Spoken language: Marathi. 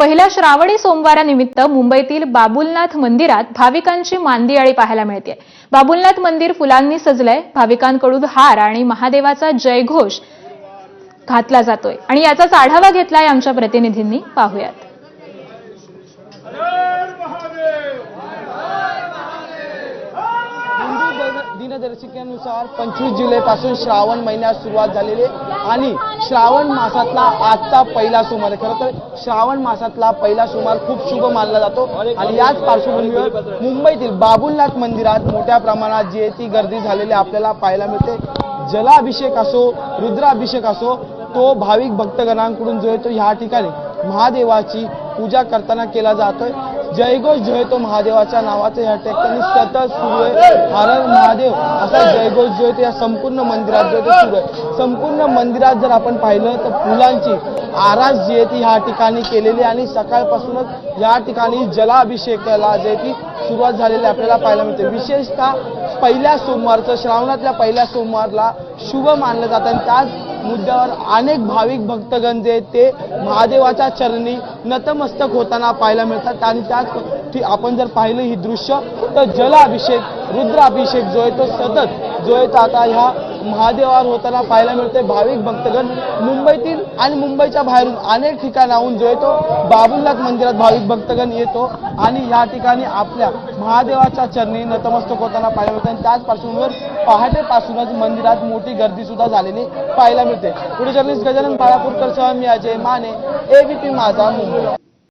पहिल्या श्रावणी सोमवारानिमित्त मुंबईतील बाबुलनाथ मंदिरात भाविकांची मांदियाळी पाहायला मिळते। बाबुलनाथ मंदिर फुलांनी सजलंय। भाविकांकडून हार आणि महादेवाचा जयघोष घातला जातोय आणि याचाच आढावा घेतलाय आमच्या प्रतिनिधींनी। पाहूयात। दिनदर्शिकेनुसार 25 जुलैपासून श्रावण महिन्यात सुरुवात झालेली आणि श्रावण मासातला आजचा पहिला सोमवार। खरं तर श्रावण मासातला पहिला सोमवार खूप शुभ मानला जातो आणि याच पार्श्वभूमीवर मुंबईतील बाबुलनाथ मंदिरात मोठ्या प्रमाणात जी ती गर्दी झालेली आपल्याला पाहायला मिळते। जलाभिषेक असो, रुद्राभिषेक असो, तो भाविक भक्तगणांकडून जो आहे तो ह्या ठिकाणी महादेवाची पूजा करताना केला जातोय। जयघोष जो आहे तो महादेवाच्या नावाचा या ठिकाणी सतत सुरू आहे। हर हर महादेव असा जयघोष जो आहे तो या संपूर्ण मंदिरात जो आहे तो सुरू आहे। संपूर्ण मंदिरात जर आपण पाहिलं तर फुलांची आरास जी आहे ती ह्या ठिकाणी केलेली आणि सकाळपासूनच या ठिकाणी जलाभिषेकाला जे ती सुरुवात झालेली आपल्याला पाहायला मिळते। विशेषतः पहिल्या सोमवारचं, श्रावणातल्या पहिल्या सोमवारला शुभ मानलं जातं आणि त्याच मुद्द्यावर अनेक भाविक भक्तगण जे ते महादेवाच्या चरणी नतमस्तक होताना पाहायला मिळतात आणि त्याच आपण जर पाहिलं ही दृश्य तर जलाभिषेक, रुद्राभिषेक जो आहे तो सतत जो आहे तो आता ह्या महादेवावर होताना पाहायला मिळते। भाविक भक्तगण मुंबईतील आणि मुंबईच्या बाहेरून अनेक ठिकाणाहून जो आहे तो बाबुलनाथ मंदिरात भाविक भक्तगण येतो आणि या ठिकाणी आपल्या महादेवाच्या चरणी नतमस्तक होताना पाहायला मिळते आणि त्याच पार्श्वभूमीवर पहाटेपासूनच मंदिरात मोठी गर्दी सुद्धा झालेली पाहायला मिळते। पुढे जर्नलिस्ट गजानन बाळापूरकर सह मी अजय माने, एबीपी माझा मुंबई।